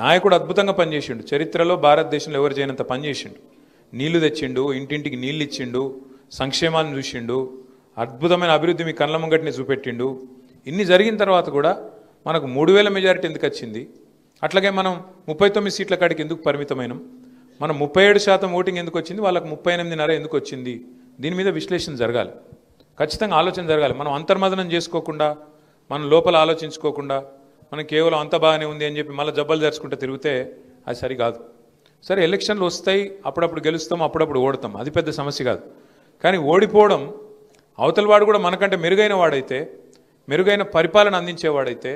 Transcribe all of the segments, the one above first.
నాయకుడు అద్భుతంగా పనిచేసిండు. చరిత్రలో భారతదేశంలో ఎవరు చేయనంత పనిచేసిండు. నీళ్లు తెచ్చిండు, ఇంటింటికి నీళ్ళు ఇచ్చిండు, సంక్షేమాన్ని చూసిండు, అద్భుతమైన అభివృద్ధి మీ కళ్ళ ముంగటిని చూపెట్టిండు. ఇన్ని జరిగిన తర్వాత కూడా మనకు 3000 మెజారిటీ ఎందుకు వచ్చింది? అట్లాగే మనం 39 సీట్ల కాడికి ఎందుకు పరిమితమైనం? మనం 37% ఓటింగ్ ఎందుకు వచ్చింది, వాళ్ళకు 38.5 ఎందుకు వచ్చింది? దీని మీద విశ్లేషణ జరగాలి, ఖచ్చితంగా ఆలోచన జరగాలి. మనం అంతర్మదనం చేసుకోకుండా, మనం లోపల ఆలోచించుకోకుండా, మనం కేవలం అంత బాగానే ఉంది అని చెప్పి మళ్ళీ జబ్బలు జరుచుకుంటూ తిరిగితే అది సరికాదు. సరే, ఎలక్షన్లు వస్తాయి, అప్పుడప్పుడు గెలుస్తాం, అప్పుడప్పుడు ఓడతాం, అది పెద్ద సమస్య కాదు. కానీ ఓడిపోవడం, అవతల వాడు కూడా మనకంటే మెరుగైన వాడైతే, మెరుగైన పరిపాలన అందించేవాడైతే,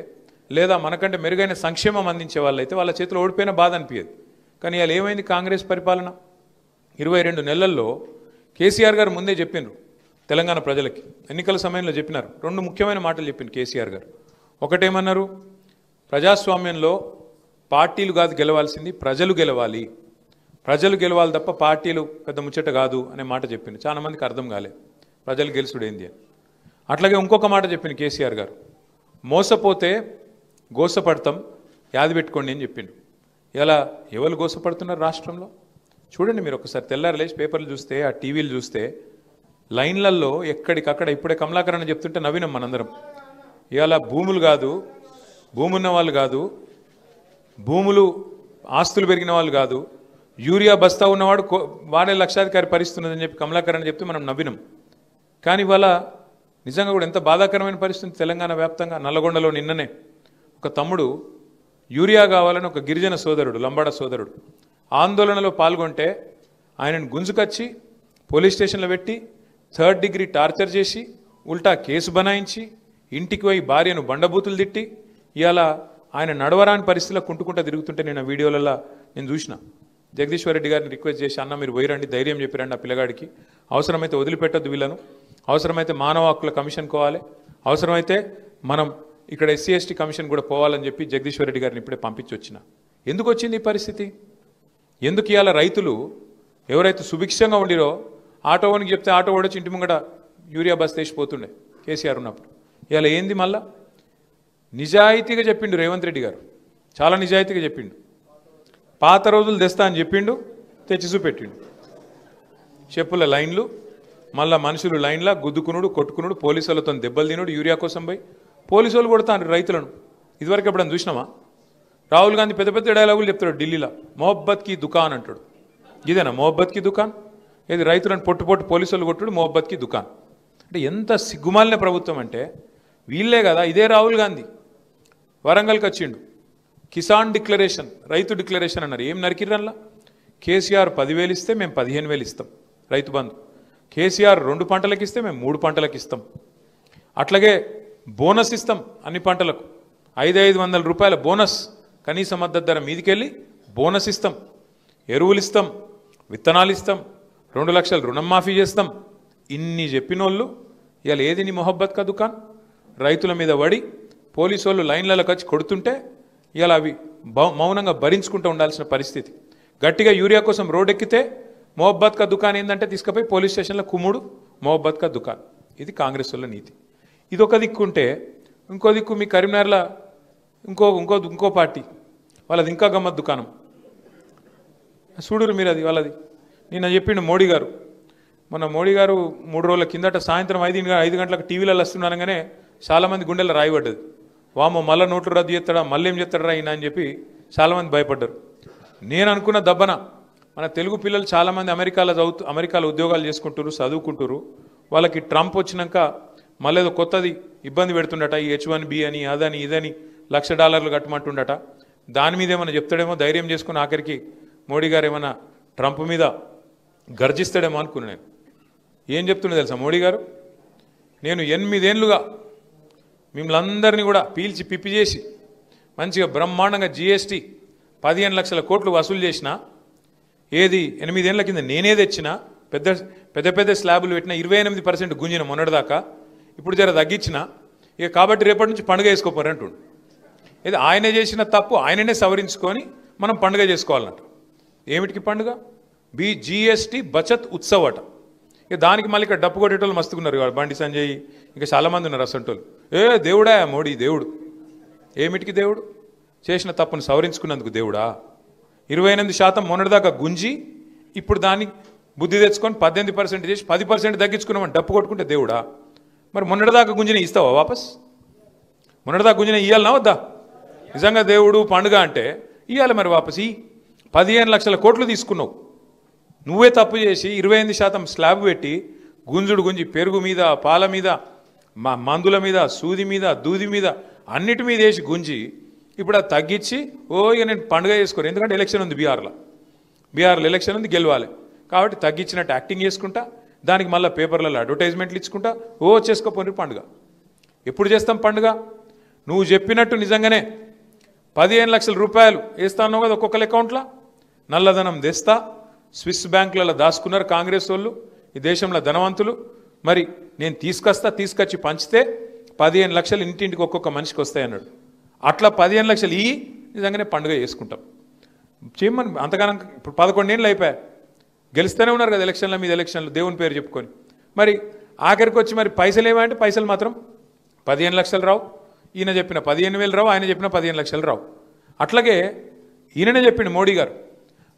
లేదా మనకంటే మెరుగైన సంక్షేమం అందించే వాళ్ళైతే వాళ్ళ చేతిలో ఓడిపోయిన బాధ అనిపించదు. కానీ ఇలా ఏమైంది? కాంగ్రెస్ పరిపాలన 22 నెలల్లో కేసీఆర్ గారు ముందే చెప్పినారు తెలంగాణ ప్రజలకి, ఎన్నికల సమయంలో చెప్పినారు. 2 ముఖ్యమైన మాటలు చెప్పింది కేసీఆర్ గారు. ఒకటేమన్నారు, ప్రజాస్వామ్యంలో పార్టీలు కాదు గెలవాల్సింది, ప్రజలు గెలవాలి, ప్రజలు గెలవాలి తప్ప పార్టీలు పెద్ద ముచ్చట కాదు అనే మాట చెప్పింది. చాలా మందికి అర్థం కాలేదు ప్రజలు గెలుచుడేంది అని. అట్లాగే ఇంకొక మాట చెప్పింది కేసీఆర్ గారు, మోసపోతే గోసపడతాం, యాది పెట్టుకోండి అని చెప్పిండు. ఇలా ఎవరు గోసపడుతున్నారు రాష్ట్రంలో? చూడండి మీరు ఒకసారి, తెల్లారి లేచి పేపర్లు చూస్తే, ఆ టీవీలు చూస్తే లైన్లలో ఎక్కడికక్కడ, ఇప్పుడే కమలాకరణ చెప్తుంటే నవ్వినాం మనందరం. ఇవాళ భూములు కాదు, భూమి ఉన్న వాళ్ళు కాదు, భూములు ఆస్తులు పెరిగిన వాళ్ళు కాదు, యూరియా బస్తా ఉన్నవాడు వాడే లక్షాధికారి పరిస్థితి అని చెప్పి కమలాకరణ చెప్తే మనం నవ్వినాం. కానీ ఇవాళ నిజంగా కూడా ఎంత బాధాకరమైన పరిస్థితి తెలంగాణ వ్యాప్తంగా. నల్లగొండలో నిన్ననే ఒక తమ్ముడు యూరియా కావాలని ఒక గిరిజన సోదరుడు, లంబాడ సోదరుడు ఆందోళనలో పాల్గొంటే ఆయనను గుంజుకొచ్చి పోలీస్ స్టేషన్లో పెట్టి 3rd డిగ్రీ టార్చర్ చేసి, ఉల్టా కేసు బనాయించి, ఇంటికి పోయి భార్యను బండబూతులు తిట్టి, ఇవాళ ఆయన నడవరాని పరిస్థితిలో కుంటుకుంటా తిరుగుతుంటే నేను ఆ వీడియోలలో నేను చూసిన. జగదీశ్వర్ రెడ్డి గారిని రిక్వెస్ట్ చేసి, అన్న మీరు పోయిరండి, ధైర్యం చెప్పిరండి ఆ పిల్లగాడికి, అవసరమైతే వదిలిపెట్టద్దు వీళ్ళను, అవసరమైతే మానవ హక్కుల కమిషన్ పోవాలి, అవసరమైతే మనం ఇక్కడ ఎస్సీ ఎస్టీ కమిషన్ కూడా పోవాలని చెప్పి జగదీశ్వర్ రెడ్డి గారిని ఇప్పుడే పంపించి వచ్చిన. ఎందుకు వచ్చింది ఈ పరిస్థితి? ఎందుకు ఇవాళ రైతులు ఎవరైతే సుభిక్షంగా ఉండిరో, ఆటో ఓనికి చెప్తే ఆటో ఓడొచ్చి ఇంటి ముంగట యూరియా బస్ తీసిపోతుండే కేసీఆర్ ఉన్నప్పుడు, ఇవాళ ఏంది? మళ్ళా నిజాయితీగా చెప్పిండు రేవంత్ రెడ్డి గారు, చాలా నిజాయితీగా చెప్పిండు. పాత రోజులు తెస్తా అని చెప్పిండు, తెచ్చి చూపెట్టిండు. చెప్పుల లైన్లు, మళ్ళా మనుషులు లైన్లా గుద్దుకునుడు, కొట్టుకునుడు, పోలీసులతో దెబ్బలు తినుడు, యూరియా కోసం పోయి పోలీసు వాళ్ళు కొడతాను రైతులను. ఇదివరకు ఎప్పుడన్నా చూసినామా? రాహుల్ గాంధీ పెద్ద పెద్ద డైలాగులు చెప్తాడు ఢిల్లీలో, మొహబ్బత్ కి దుకాన్ అంటాడు. ఇదేనా మొహబ్బత్ కి దుకాన్? ఏది రైతులను పొట్టు పోలీసు వాళ్ళు కొట్టుడు మొహబ్బత్ కి దుకాన్ అంటే ఎంత సిగ్గుమాలిన ప్రభుత్వం అంటే వీళ్ళే కదా. ఇదే రాహుల్ గాంధీ వరంగల్కి వచ్చిండు, కిసాన్ డిక్లరేషన్, రైతు డిక్లరేషన్ అన్నారు. ఏం నరికిర్రల్లా? కేసీఆర్ 10,000 ఇస్తే మేము 15,000 ఇస్తాం రైతు బంధు, కేసీఆర్ 2 పంటలకు ఇస్తే మేము 3 పంటలకు ఇస్తాం, అట్లాగే బోనస్ ఇస్తాం అన్ని పంటలకు, 500 రూపాయల బోనస్, కనీస మద్దతు ధర మీదికెళ్ళి బోనస్ ఇస్తాం, ఎరువులు ఇస్తాం, విత్తనాలు ఇస్తాం, 2 లక్షల రుణం మాఫీ చేస్తాం. ఇన్ని చెప్పినోళ్ళు ఇవాళ ఏది నీ మొహబ్బత్ కా దుకాన్? రైతుల మీద పడి పోలీసు వాళ్ళు లైన్లలోకి వచ్చి కొడుతుంటే ఇవాళ అవి మౌనంగా భరించుకుంటూ ఉండాల్సిన పరిస్థితి. గట్టిగా యూరియా కోసం రోడ్ ఎక్కితే మొహబ్బత్ కా దుకాన్ ఏంటంటే తీసుకుపోయి పోలీస్ స్టేషన్లో కుమ్ముడు, మొహబ్బత్ కా దుకాన్. ఇది కాంగ్రెస్ వాళ్ళ నీతి. ఇది ఒక దిక్కుంటే, ఇంకో దిక్కు మీ కరీంనగర్లో ఇంకో పార్టీ వాళ్ళది ఇంకా గమ్మత్ దుకాణం. చూడురు మీరు, అది వాళ్ళది. నిన్న చెప్పిండు మోడీ గారు, మొన్న మోడీ గారు 3 రోజుల కిందట సాయంత్రం 5 గంటలకు టీవీలలో వస్తున్నానగానే చాలామంది గుండెల్లో రాయబడ్డది. వామో మళ్ళీ నోట్లు రద్దు చేస్తాడా, మళ్ళీ ఏం చేస్తాడా ఈయన అని చెప్పి చాలామంది భయపడ్డారు. నేను అనుకున్న దబ్బన మన తెలుగు పిల్లలు చాలామంది అమెరికాలో ఉద్యోగాలు చేసుకుంటారు, చదువుకుంటారు. వాళ్ళకి ట్రంప్ వచ్చినాక మళ్ళీ ఏదో కొత్తది ఇబ్బంది పెడుతుండట, ఈ H1B అని అదని ఇదని $1,00,000 కట్టమంటుండట. దాని మీద ఏమైనా చెప్తాడేమో, ధైర్యం చేసుకుని ఆఖరికి మోడీ గారు ఏమైనా ట్రంప్ మీద గర్జిస్తాడేమో అనుకున్నాను నేను. ఏం చెప్తుండే తెలుసా మోడీ గారు? నేను 8 ఏళ్ళుగా మిమ్మల్ని అందరినీ కూడా పీల్చి పిప్పి చేసి మంచిగా బ్రహ్మాండంగా GST 15 లక్షల కోట్లు వసూలు చేసిన, ఏది 8 ఏళ్ల కింద నేనే తెచ్చిన, పెద్ద స్లాబులు పెట్టిన, 28% గుంజిన మొన్నటిదాకా, ఇప్పుడు జర తగ్గించిన, ఇక కాబట్టి రేపటి నుంచి పండుగ చేసుకోపోరు అంటుండు. ఇది ఆయనే చేసిన తప్పు ఆయననే సవరించుకొని మనం పండుగ చేసుకోవాలంట. ఏమిటికి పండుగ? GST బచత్ ఉత్సవ్ అట. ఇక దానికి మళ్ళీ ఇక్కడ డప్పు కొట్టేటోళ్ళు మస్తుకున్నారు, బండి సంజయ్ ఇంకా చాలామంది ఉన్నారు అసంటోళ్ళు. దేవుడా మోడీ దేవుడు? ఏమిటికి దేవుడు? చేసిన తప్పును సవరించుకున్నందుకు దేవుడా? 28% మొన్నటిదాకా గుంజి ఇప్పుడు దాన్ని బుద్ధి తెచ్చుకొని 18% చేసి 10% తగ్గించుకున్నామని డప్పు కొట్టుకుంటే దేవుడా? మరి మొన్నటిదాకా గుంజిన ఇస్తావా వాపస్? మొన్నటిదాకా గుంజిన ఇవ్వాలనా వద్దా? నిజంగా దేవుడు పండుగ అంటే ఇవ్వాలి మరి వాపస్. 15 లక్షల కోట్లు తీసుకున్నావు, నువ్వే తప్పు చేసి 28% స్లాబ్ పెట్టి గుంజుడు గుంజి పెరుగు మీద, పాల మీద, మందుల మీద, సూది మీద, దూది మీద, అన్నిటి మీద వేసి గుంజి ఇప్పుడు అది తగ్గించి ఇక నేను పండుగ చేసుకోను, ఎందుకంటే ఎలక్షన్ ఉంది బీహార్లో ఎలక్షన్ ఉంది, గెలవాలి కాబట్టి తగ్గించినట్టు యాక్టింగ్ చేసుకుంటా, దానికి మళ్ళీ పేపర్లలో అడ్వర్టైజ్మెంట్లు ఇచ్చుకుంటా చేసుకోపోయి పండుగ. ఎప్పుడు చేస్తాం పండుగ? నువ్వు చెప్పినట్టు నిజంగానే 15 లక్షల రూపాయలు వేస్తాను కదా ఒక్కొక్కరి అకౌంట్లో, నల్లధనం తెస్తా, స్విస్ బ్యాంకులలో దాచుకున్నారు కాంగ్రెస్ వాళ్ళు, ఈ దేశంలో ధనవంతులు. మరి నేను తీసుకొచ్చి పంచితే 15 లక్షలు ఇంటింటికి ఒక్కొక్క మనిషికి వస్తాయి అన్నాడు. అట్లా 15 లక్షలు నిజంగానే పండుగ చేసుకుంటాం. చేయమని అంతగానం ఇప్పుడు 11 ఏళ్ళు అయిపోయాయి, గెలుస్తూనే ఉన్నారు కదా ఎలక్షన్ల మీద ఎలక్షన్లు దేవుని పేరు చెప్పుకొని. మరి ఆఖరికి వచ్చి మరి పైసలు ఏమంటే పైసలు మాత్రం 15 లక్షలు రావు. ఈయన చెప్పిన 15,000 రావు, ఆయన చెప్పిన 15 లక్షలు రావు. అట్లాగే ఈయననే చెప్పిండు మోడీ గారు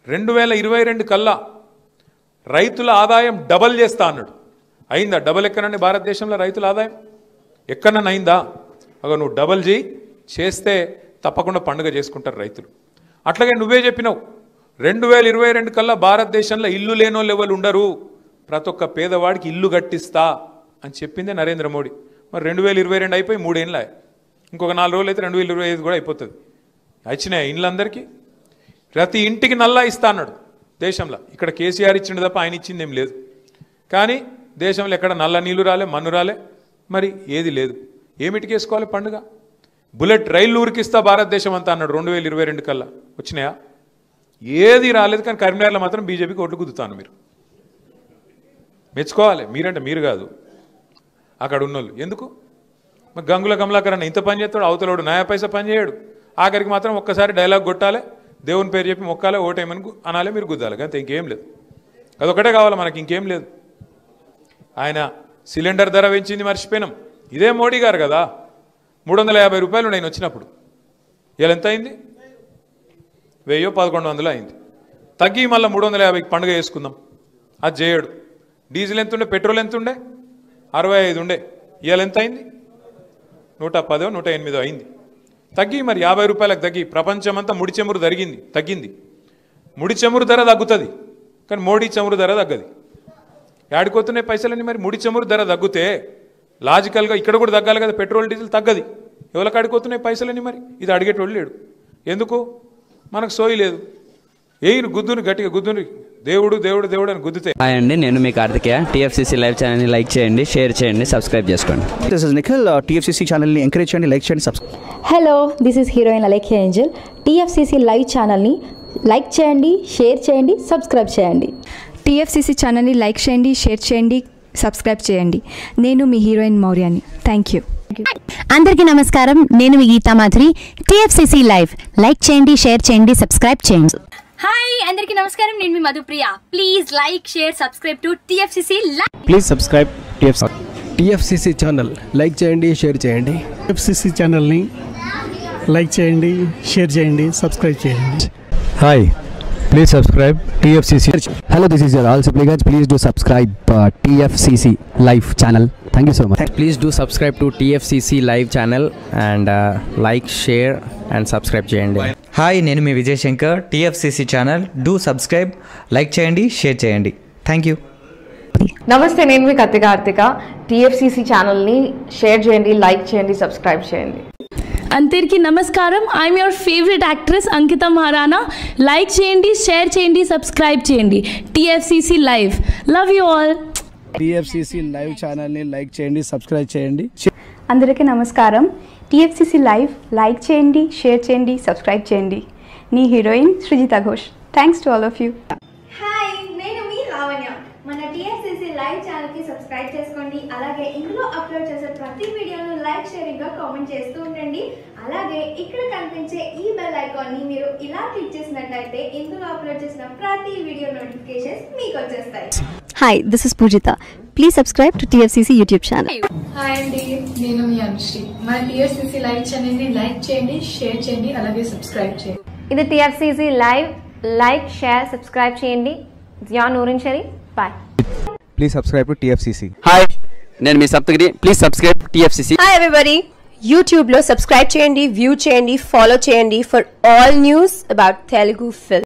2022 కల్లా రైతుల ఆదాయం డబల్ చేస్తా అన్నాడు. అయిందా? డబల్ ఎక్కనండి భారతదేశంలో రైతుల ఆదాయం ఎక్కడన్నా అయిందా? నువ్వు డబల్ చేస్తే తప్పకుండా పండుగ చేసుకుంటారు రైతులు. అట్లాగే నువ్వే చెప్పినావు 2022 కల్లా భారతదేశంలో ఇల్లు లేనోళ్ళు ఎవరు ఉండరు, ప్రతి ఒక్క పేదవాడికి ఇల్లు కట్టిస్తా అని చెప్పిందే నరేంద్ర మోడీ. మరి 2022 అయిపోయి 3 ఏళ్ళ, ఇంకొక 4 రోజులు అయితే 2025 కూడా అయిపోతుంది. వచ్చినాయి ఇండ్లందరికీ, ప్రతి ఇంటికి నల్లా ఇస్తా అన్నాడు దేశంలో. ఇక్కడ కేసీఆర్ ఇచ్చిండు తప్ప ఆయన ఇచ్చింది ఏం లేదు. కానీ దేశంలో ఎక్కడ నల్ల నీళ్లు రాలే, మన్ను రాలే, మరి ఏది లేదు. ఏమిటికి వేసుకోవాలి పండుగ? బుల్లెట్ రైళ్ళు ఊరికిస్తా భారతదేశం అంతా అన్నాడు 2022 కల్లా. వచ్చినాయా? ఏది రాలేదు. కానీ కరీంనగర్లో మాత్రం బీజేపీకి ఓట్లు గుద్దుతాను. మీరు మెచ్చుకోవాలి, మీరంటే మీరు కాదు, అక్కడ ఉన్నోళ్ళు. ఎందుకు? మరి గంగుల కమలాకర్ అన్న ఇంత పని చేస్తాడు, అవతలోడు నయా పైసా పని చేయడు. ఆఖరికి మాత్రం ఒక్కసారి డైలాగ్ కొట్టాలి, దేవుని పేరు చెప్పి మొక్కాలి, ఓటేమని అనాలి, మీరు గుద్దాలి, అంతే, ఇంకేం లేదు. అదొకటే కావాలి మనకి, ఇంకేం లేదు. ఆయన సిలిండర్ ధర పెంచింది మర్చిపోయినాం, ఇదే మోడీ గారు కదా. 350 రూపాయలు నేను వచ్చినప్పుడు, ఇలా ఎంత అయింది? 1000-1100 అయింది. తగ్గి మళ్ళీ 350కి పండుగ చేసుకుందాం, అది చేయడు. డీజిల్ ఎంత ఉండే, పెట్రోల్ ఎంత ఉండే? 65 ఉండే, ఇవాళ ఎంత అయింది? 110-108 అయింది. తగ్గి మరి 50 రూపాయలకు తగ్గి. ప్రపంచమంతా ముడి చమురు తగ్గింది. ముడి చమురు ధర తగ్గుతుంది, కానీ మోడీ చమురు ధర తగ్గది. ఏడిపోతున్నాయి పైసలన్నీ? మరి ముడి చమురు ధర తగ్గితే లాజికల్గా ఇక్కడ కూడా తగ్గాలి కదా, పెట్రోల్ డీజిల్ తగ్గది. ఎవరికి అడిగిపోతున్నాయి పైసలన్నీ? మరి ఇది అడిగేటోళ్ళు లేడు. ఎందుకు? మనకు సోయి లేదు. గుద్దుని గట్టిగా గుద్దుని, దేవుడు దేవుడు దేవుడు అని గుద్దితే. హాయ్ అండి, నేను మీ కార్తికేయ. టీఎఫ్సీసీ లైవ్ ఛానల్ని లైక్ చేయండి, షేర్ చేయండి, సబ్స్క్రైబ్ చేసుకోండి. This is Nikhil. టీఎఫ్సీసీ ఛానల్ని ఎంకరేజ్ చేయండి, లైక్ చేయండి, subscribe. Hello, this is heroine Alekhya Angel. TFCC live ఛానల్ని లైక్ చేయండి, షేర్ చేయండి, సబ్స్క్రైబ్ చేయండి. టీఎఫ్సీసీ ఛానల్ని లైక్ చేయండి, షేర్ చేయండి, సబ్స్క్రైబ్ చేయండి. నేను మీ హీరోయిన్ మౌర్యాని. Thank you. అందరికీ నమస్కారం, నేను మీ Geetha Madhuri. TFCC live like చేయండి, షేర్ చేయండి, సబ్స్క్రైబ్ చేయండి. హాయ్ అందరికీ నమస్కారం, నేను మీ Madhupriya. Please like, share, subscribe to TFCC live. Please subscribe TFCC channel like చేయండి, షేర్ చేయండి. టీఎఫ్సీసీ ఛానల్ని లైక్ చేయండి, షేర్ చేయండి, సబ్స్క్రైబ్ చేయండి. Hi, please subscribe TFCC. Hello, this is your all supplicants. Please do subscribe TFCC live channel. Thank you so much. Please do subscribe to TFCC live channel and like, share and subscribe చేయండి. Hi, నేను మీ Vijay Shankar. TFCC channel do subscribe, like చేయండి, share చేయండి. Thank you. నమస్తే, నేను మీ Karthika. TFCC ఛానల్ని share చేయండి, లైక్ చేయండి, సబ్స్క్రైబ్ చేయండి. అందరికీ నమస్కారం, I'm your favourite actress Ankita Maharana. Like చేయండి, షేర్ చేయండి, సబ్స్క్రైబ్ చేయండి. TFCC live, love you all. TFCC live ఛానల్ని లైక్ చేయండి, సబ్స్క్రైబ్ చేయండి. అందరికీ నమస్కారం. టీఎఫ్సీసీ లైవ్ లైక్ చేయండి, షేర్ చేయండి, సబ్స్క్రైబ్ చేయండి. నీ heroine Srujitha Ghosh. Thanks to all of you. Hi, నేను మీ లావణ్య. మన టీఎఫ్సీసీ లైవ్ ఛానల్కి సబ్స్క్రైబ్ చేసుకోండి. అలాగే ఇందులో అప్లోడ్ చేసే ప్రతి వీడియోను లైక్, షేరింగ్గా కామెంట్ చేస్తూ ఉండండి. అలాగే ఇక్కడ కనిపించే ఈ బెల్ ఐకాన్ని మీరు ఇలా క్లిక్ చేసినట్లయితే ఇందులో అప్లోడ్ చేసిన ప్రతి వీడియో నోటిఫికేషన్స్ మీకు వచ్చేస్తాయి. Hi, this is Poojitha. Please subscribe to TFCC YouTube channel. Hi అండి, నేను మీ అనుశ్రీ. మన TFCC లైవ్ ఛానల్ని లైక్ చేయండి, షేర్ చేయండి, అలాగే సబ్స్క్రైబ్ చేయండి. ఇది TFCC live. Like, share, subscribe చేయండి. Zia Noorin Shari. Bye. Please subscribe to TFCC. Hi, నేను మీ Saptagiri. Please subscribe TFCC. Hi everybody, యూట్యూబ్లో సబ్స్క్రైబ్ చేయండి, వ్యూ చేయండి, ఫాలో చేయండి for all news about Telugu film.